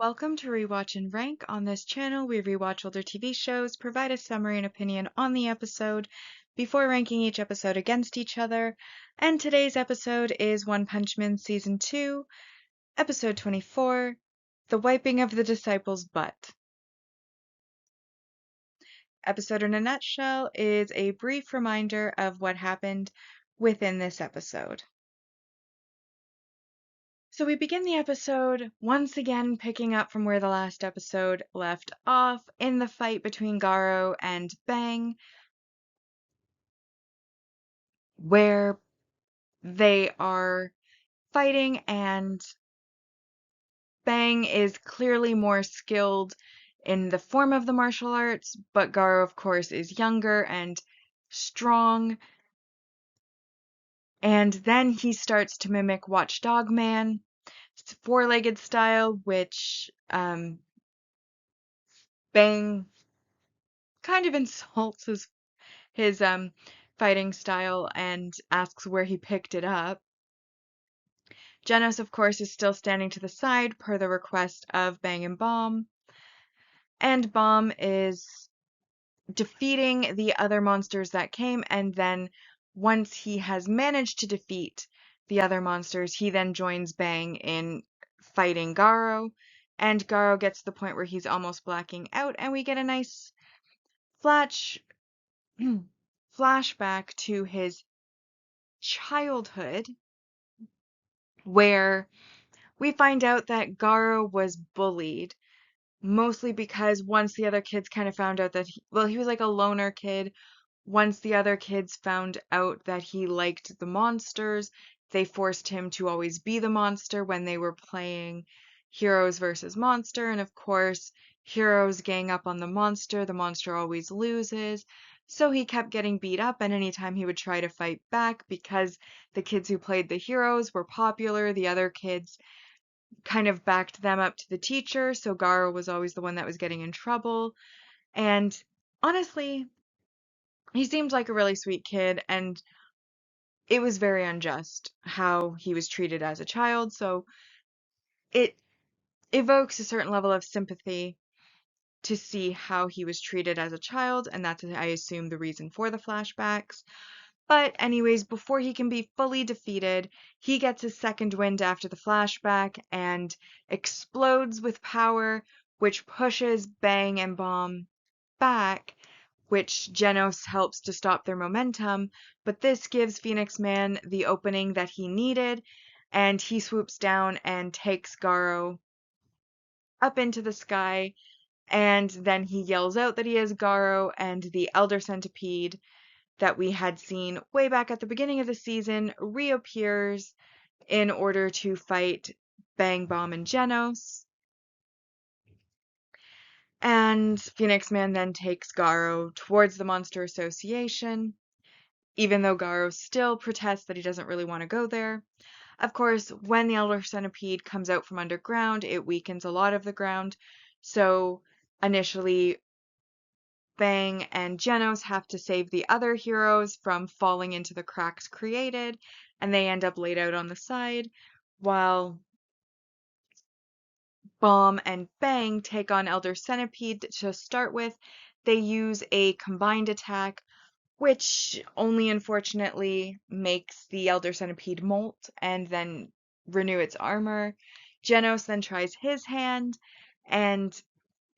Welcome to Rewatch and Rank. On this channel, we rewatch older TV shows, provide a summary and opinion on the episode before ranking each episode against each other. And today's episode is One Punch Man Season 2, Episode 24, The Wiping of the Disciples' Butt. Episode in a nutshell is a brief reminder of what happened within this episode. So we begin the episode once again picking up from where the last episode left off in the fight between Garo and Bang, where they are fighting and Bang is clearly more skilled in the form of the martial arts, but Garo, of course, is younger and strong. And then he starts to mimic Watchdog Man, four-legged style, which Bang kind of insults his fighting style and asks where he picked it up. Genos, of course, is still standing to the side per the request of Bang and Bomb. And Bomb is defeating the other monsters that came, and then once he has managed to defeat the other monsters, he then joins Bang in fighting Garo. And Garo gets to the point where he's almost blacking out, and we get a nice flashback to his childhood, where we find out that Garo was bullied, mostly because once the other kids kind of found out that he was like a loner kid. Once the other kids found out that he liked the monsters, they forced him to always be the monster when they were playing Heroes versus Monster, and of course, Heroes gang up on the monster always loses. So he kept getting beat up, and anytime he would try to fight back, because the kids who played the heroes were popular, the other kids kind of backed them up to the teacher, so Garo was always the one that was getting in trouble. And honestly, he seemed like a really sweet kid, and it was very unjust how he was treated as a child, so it evokes a certain level of sympathy to see how he was treated as a child, and that's, I assume, the reason for the flashbacks. But anyways, before he can be fully defeated, he gets his second wind after the flashback and explodes with power, which pushes Bang and Bomb back, which Genos helps to stop their momentum. But this gives Phoenix Man the opening that he needed, and he swoops down and takes Garo up into the sky, and then he yells out that he is Garo, and the Elder Centipede that we had seen way back at the beginning of the season reappears in order to fight Bang, Bomb, and Genos. And Phoenix Man then takes Garo towards the Monster Association, even though Garo still protests that he doesn't really want to go there. Of course, when the Elder Centipede comes out from underground, it weakens a lot of the ground, so initially Bang and Genos have to save the other heroes from falling into the cracks created, and they end up laid out on the side, while Bomb and Bang take on Elder Centipede to start with. They use a combined attack, which only unfortunately makes the Elder Centipede molt and then renew its armor. Genos then tries his hand, and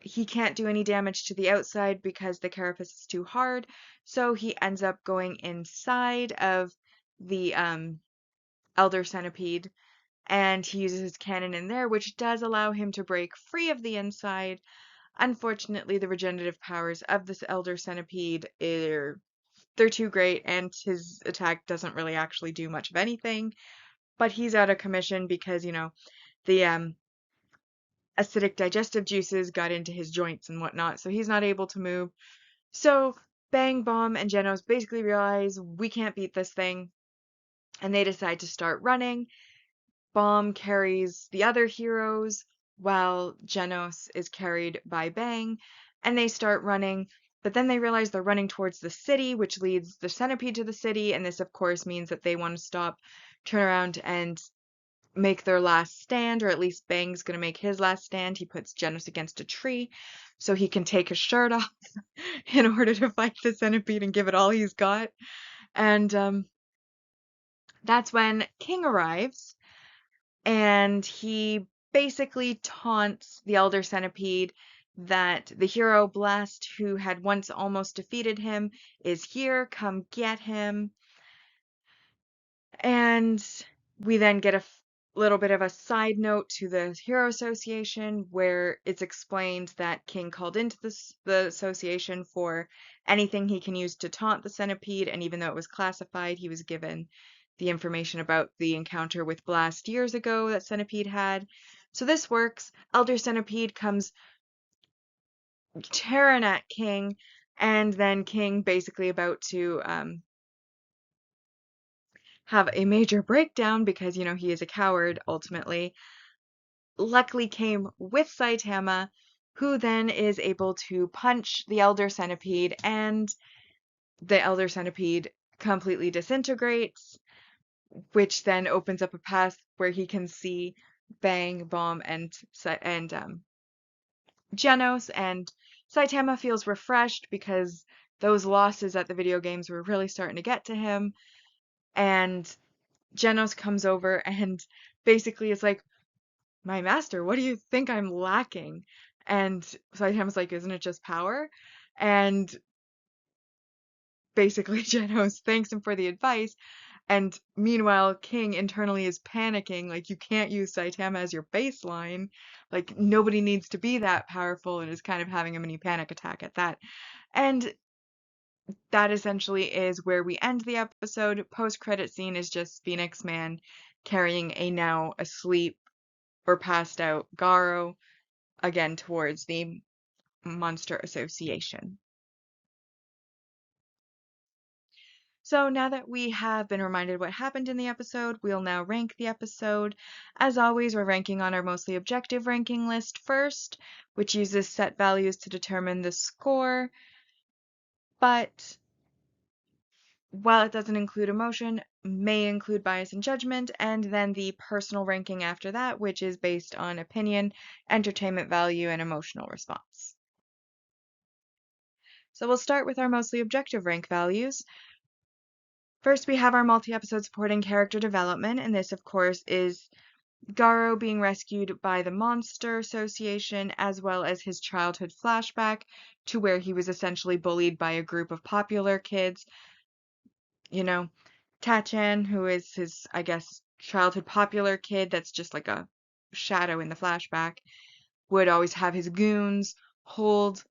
he can't do any damage to the outside because the carapace is too hard, so he ends up going inside of the Elder Centipede, and he uses his cannon in there, which does allow him to break free of the inside. Unfortunately, the regenerative powers of this Elder Centipede they're too great, and his attack doesn't really actually do much of anything. But he's out of commission because, the acidic digestive juices got into his joints and whatnot, so he's not able to move. So Bang, Bomb, and Genos basically realize we can't beat this thing, and they decide to start running. Bomb carries the other heroes, while Genos is carried by Bang, and they start running. But then they realize they're running towards the city, which leads the centipede to the city, and this, of course, means that they want to stop, turn around, and make their last stand, or at least Bang's gonna make his last stand. He puts Genos against a tree so he can take his shirt off in order to fight the centipede and give it all he's got. And that's when King arrives, and he basically taunts the Elder Centipede that the hero Blast, who had once almost defeated him, is here, come get him. And we then get a little bit of a side note to the Hero Association where it's explained that King called into the association for anything he can use to taunt the centipede, and even though it was classified, he was given the information about the encounter with Blast years ago that Centipede had. So this works. Elder Centipede comes tearing at King, and then King basically about to have a major breakdown because, he is a coward ultimately, luckily came with Saitama, who then is able to punch the Elder Centipede, and the Elder Centipede completely disintegrates, which then opens up a path where he can see Bang, Bomb, and Genos, and Saitama feels refreshed because those losses at the video games were really starting to get to him, and Genos comes over and basically is like, "My master, what do you think I'm lacking?" And Saitama's like, "Isn't it just power?" And basically Genos thanks him for the advice. And meanwhile, King internally is panicking, like, you can't use Saitama as your baseline. Like, nobody needs to be that powerful, and is kind of having a mini panic attack at that. And that essentially is where we end the episode. Post-credit scene is just Phoenix Man carrying a now asleep or passed out Garo again towards the Monster Association. So now that we have been reminded what happened in the episode, we'll now rank the episode. As always, we're ranking on our mostly objective ranking list first, which uses set values to determine the score. But while it doesn't include emotion, may include bias and judgment, and then the personal ranking after that, which is based on opinion, entertainment value, and emotional response. So we'll start with our mostly objective rank values. First, we have our multi-episode supporting character development, and this, of course, is Garo being rescued by the Monster Association, as well as his childhood flashback to where he was essentially bullied by a group of popular kids. Tachan, who is his, I guess, childhood popular kid that's just like a shadow in the flashback, would always have his goons hold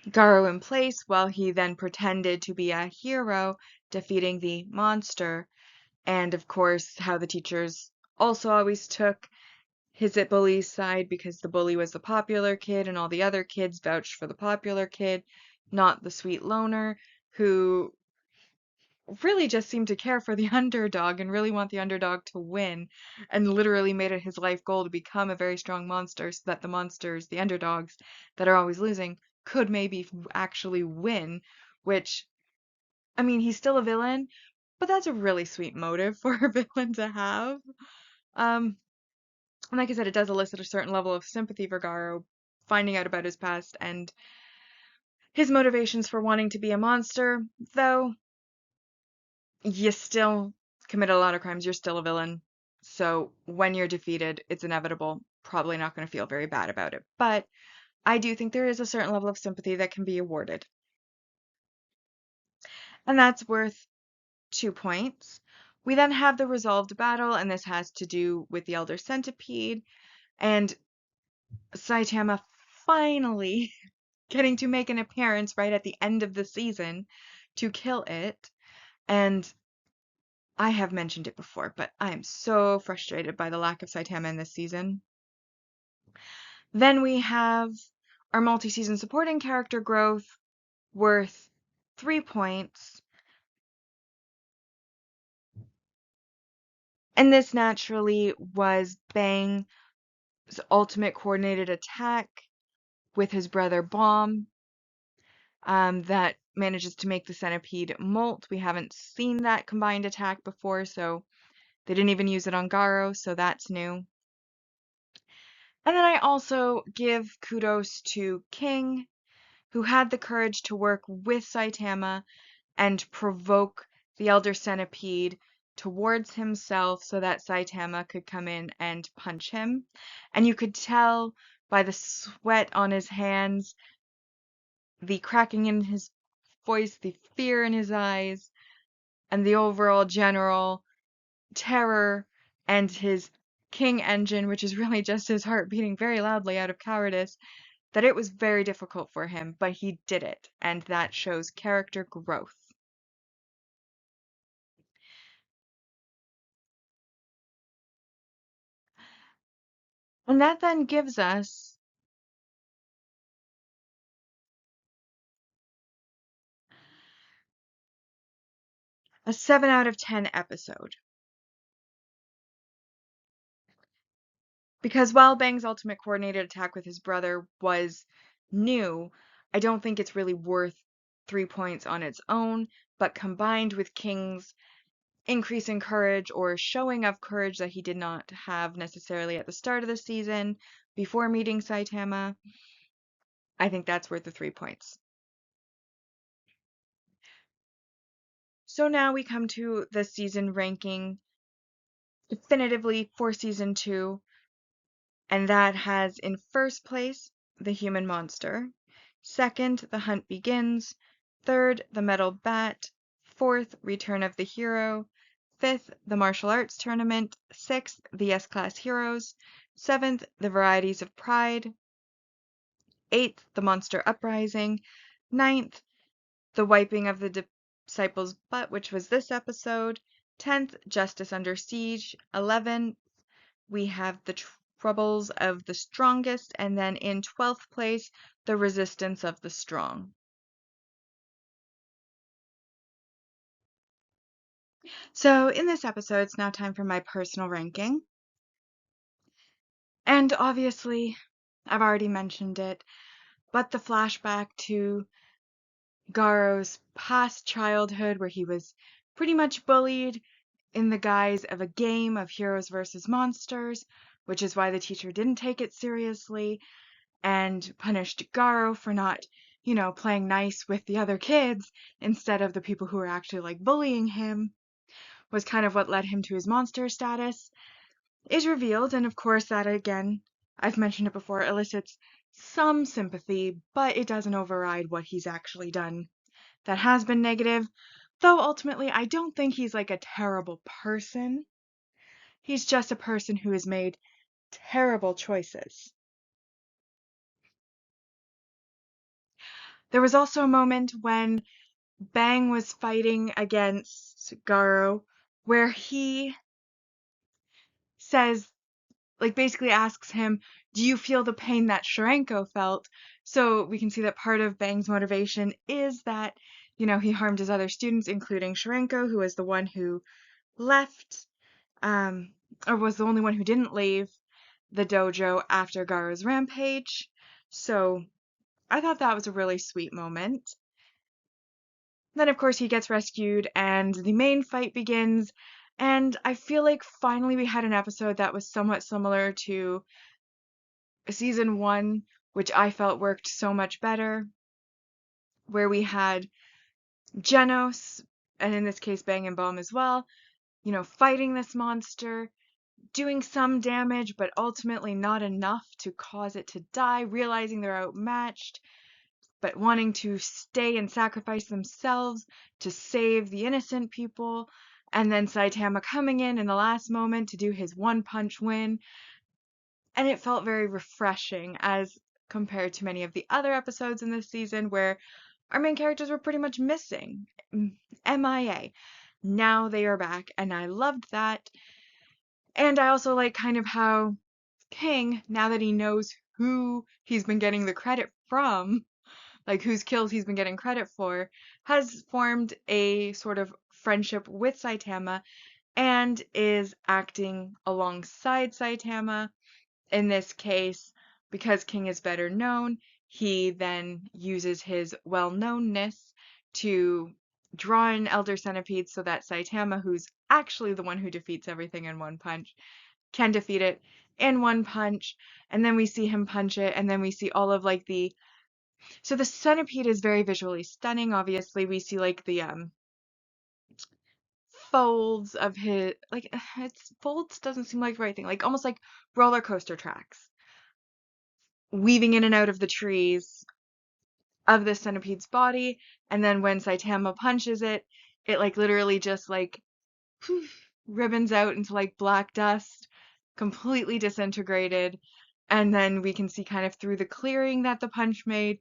Garo in place while he then pretended to be a hero defeating the monster. And of course, how the teachers also always took his bully's side because the bully was the popular kid and all the other kids vouched for the popular kid, not the sweet loner who really just seemed to care for the underdog and really want the underdog to win, and literally made it his life goal to become a very strong monster so that the monsters, the underdogs that are always losing, could maybe actually win, which, I mean, he's still a villain, but that's a really sweet motive for a villain to have. And like I said, it does elicit a certain level of sympathy for Garo, finding out about his past and his motivations for wanting to be a monster, though you still commit a lot of crimes, you're still a villain. So when you're defeated, it's inevitable. Probably not going to feel very bad about it. But I do think there is a certain level of sympathy that can be awarded. And that's worth 2 points. We then have the resolved battle, and this has to do with the Elder Centipede and Saitama finally getting to make an appearance right at the end of the season to kill it. And I have mentioned it before, but I am so frustrated by the lack of Saitama in this season. Then we have our multi-season supporting character growth worth 3 points. And this naturally was Bang's ultimate coordinated attack with his brother Bomb that manages to make the centipede molt. We haven't seen that combined attack before, so They didn't even use it on Garo, so that's new. And then I also give kudos to King, who had the courage to work with Saitama and provoke the Elder Centipede towards himself so that Saitama could come in and punch him. And you could tell by the sweat on his hands, the cracking in his voice, the fear in his eyes, and the overall general terror and his king engine, which is really just his heart beating very loudly out of cowardice, that it was very difficult for him, but he did it, and that shows character growth. And that then gives us a 7 out of 10 episode. Because while Bang's ultimate coordinated attack with his brother was new, I don't think it's really worth 3 points on its own, but combined with King's increase in courage or showing of courage that he did not have necessarily at the start of the season before meeting Saitama, I think that's worth the 3 points. So now we come to the season ranking definitively for season 2, and that has in first place The Human Monster, second The Hunt Begins, third The Metal Bat, fourth Return of the Hero, fifth The Martial Arts Tournament, sixth The S-Class Heroes, seventh The Varieties of Pride, eighth The Monster Uprising, ninth The Wiping of the Disciples' Butt, which was this episode, 10th Justice Under Siege, 11th we have The Troubles of the Strongest, and then in 12th place, The Resistance of the Strong. So in this episode, it's now time for my personal ranking. And obviously, I've already mentioned it, but the flashback to Garo's past childhood where he was pretty much bullied in the guise of a game of heroes versus monsters, which is why the teacher didn't take it seriously and punished Garo for not, playing nice with the other kids instead of the people who were actually like bullying him, was kind of what led him to his monster status, is revealed. And of course, that again, I've mentioned it before, elicits some sympathy, but it doesn't override what he's actually done that has been negative. Though ultimately, I don't think he's like a terrible person. He's just a person who has made terrible choices. There was also a moment when Bang was fighting against Garo where he says, like basically asks him, do you feel the pain that Sharenko felt? So we can see that part of Bang's motivation is that, he harmed his other students, including Sharenko, who was the one who left, or was the only one who didn't leave the dojo after Garo's rampage. So I thought that was a really sweet moment. Then, of course, he gets rescued and the main fight begins. And I feel like finally we had an episode that was somewhat similar to season 1, which I felt worked so much better, where we had Genos, and in this case Bang and Bomb as well, fighting this monster, doing some damage, but ultimately not enough to cause it to die, realizing they're outmatched, but wanting to stay and sacrifice themselves to save the innocent people, and then Saitama coming in the last moment to do his one punch win. And it felt very refreshing as compared to many of the other episodes in this season where our main characters were pretty much missing. MIA. Now they are back, and I loved that. And I also like kind of how King, now that he knows who he's been getting the credit from, like whose kills he's been getting credit for, has formed a sort of friendship with Saitama and is acting alongside Saitama. In this case, because King is better known, he then uses his well-knownness to draw in Elder Centipedes so that Saitama, who's actually the one who defeats everything in one punch, can defeat it in one punch. And then we see him punch it, and then we see all of like so the centipede is very visually stunning. Obviously, we see like the folds of his, like, it's folds doesn't seem like the right thing, like almost like roller coaster tracks weaving in and out of the trees of the centipede's body. And then when Saitama punches it, it like literally just like ribbons out into like black dust, completely disintegrated. And then we can see kind of through the clearing that the punch made,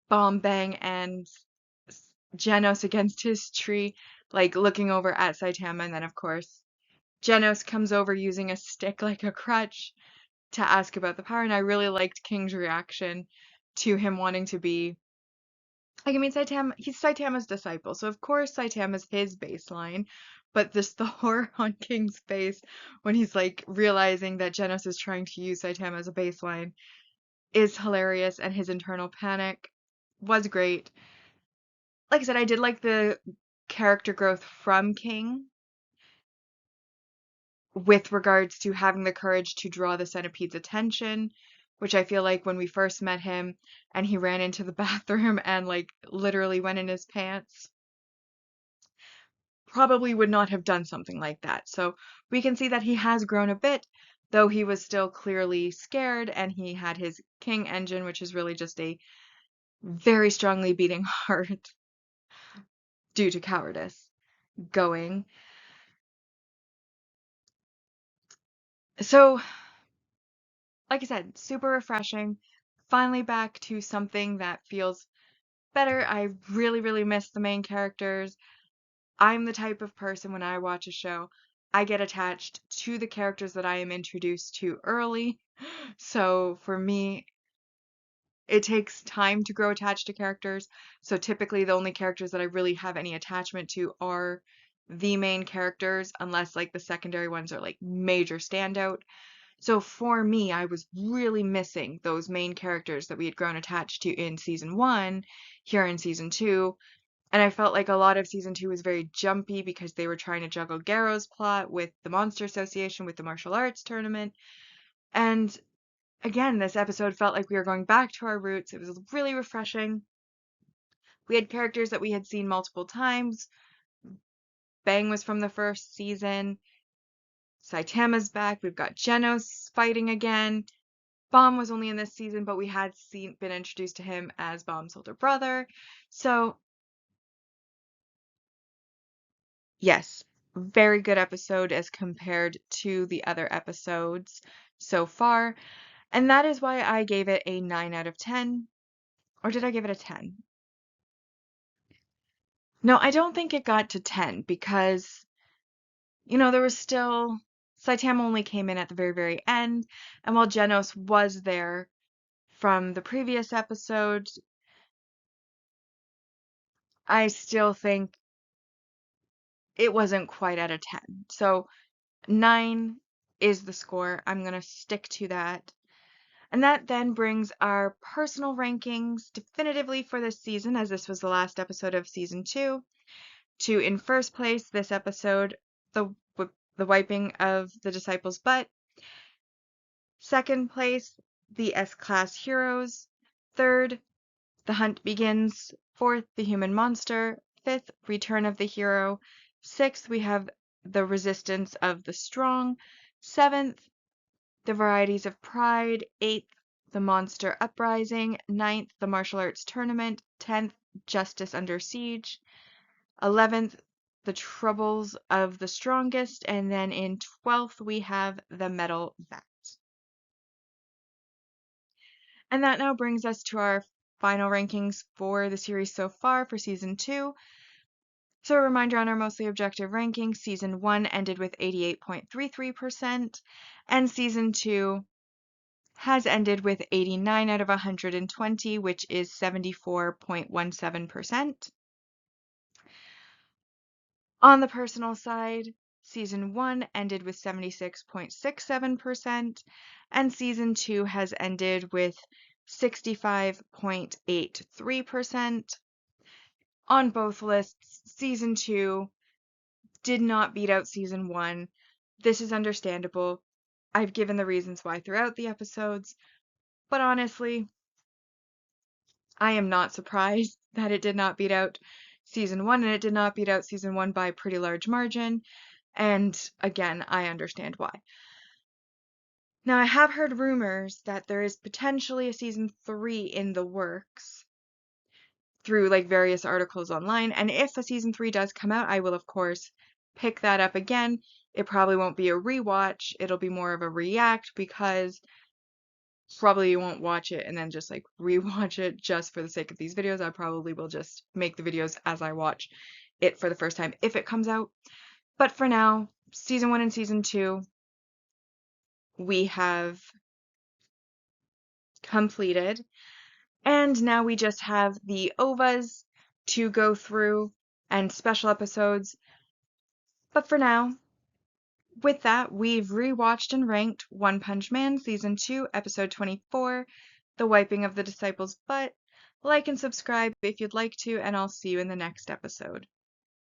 Bomb Bang and Genos against his tree, like looking over at Saitama. And then, of course, Genos comes over using a stick like a crutch to ask about the power. And I really liked King's reaction to him wanting to be, like, I mean, he's Saitama's disciple, so of course Saitama's his baseline, but the horror on King's face when he's like realizing that Genos is trying to use Saitama as a baseline is hilarious, and his internal panic was great. Like I said, I did like the character growth from King with regards to having the courage to draw the centipede's attention, which I feel like when we first met him and he ran into the bathroom and like literally went in his pants, probably would not have done something like that. So we can see that he has grown a bit, though he was still clearly scared, and he had his King engine, which is really just a very strongly beating heart due to cowardice, going. So, like I said, super refreshing. Finally back to something that feels better. I really, really miss the main characters. I'm the type of person when I watch a show, I get attached to the characters that I am introduced to early. So for me, it takes time to grow attached to characters. So typically, the only characters that I really have any attachment to are the main characters, unless like the secondary ones are like major standout. So for me, I was really missing those main characters that we had grown attached to in season one, here in season two. And I felt like a lot of season two was very jumpy because they were trying to juggle Garrow's plot with the Monster Association, with the martial arts tournament. And again, this episode felt like we were going back to our roots. It was really refreshing. We had characters that we had seen multiple times. Bang was from the first season. Saitama's back. We've got Genos fighting again. Bomb was only in this season, but we had been introduced to him as Bomb's older brother. So yes, very good episode as compared to the other episodes so far. And that is why I gave it a 9 out of 10. Or did I give it a 10? No, I don't think it got to 10 because, there was still. Saitama only came in at the very, very end. And while Genos was there from the previous episode, I still think it wasn't quite at a 10. So 9 is the score. I'm going to stick to that. And that then brings our personal rankings definitively for this season, as this was the last episode of season 2, to in first place this episode, the the wiping of the disciples' butt. Second place, the S-Class heroes. Third, the hunt begins. Fourth, the human monster. Fifth, return of the hero. Sixth, we have the resistance of the strong. Seventh, the varieties of pride. Eighth, the monster uprising. Ninth, the martial arts tournament. 10th, justice under siege. 11th, the troubles of the strongest. And then in 12th, we have the metal bat. And that now brings us to our final rankings for the series so far for season 2. So a reminder on our mostly objective rankings, season 1 ended with 88.33%, and season 2 has ended with 89 out of 120, which is 74.17%. On the personal side, season 1 ended with 76.67%, and season 2 has ended with 65.83%. On both lists, season 2 did not beat out season 1. This is understandable. I've given the reasons why throughout the episodes, but honestly, I am not surprised that it did not beat out season 1, and it did not beat out season 1 by a pretty large margin. And again, I understand why. Now, I have heard rumors that there is potentially a season 3 in the works through like various articles online. And if a season 3 does come out, I will, of course, pick that up again. It probably won't be a rewatch, it'll be more of a react because probably you won't watch it and then just like rewatch it just for the sake of these videos. I probably will just make the videos as I watch it for the first time if it comes out. But for now, season 1 and season 2, we have completed. And now we just have the OVAs to go through and special episodes. But for now, with that, we've rewatched and ranked One Punch Man Season 2, Episode 24, The Wiping of the Disciples' Butt. Like and subscribe if you'd like to, and I'll see you in the next episode.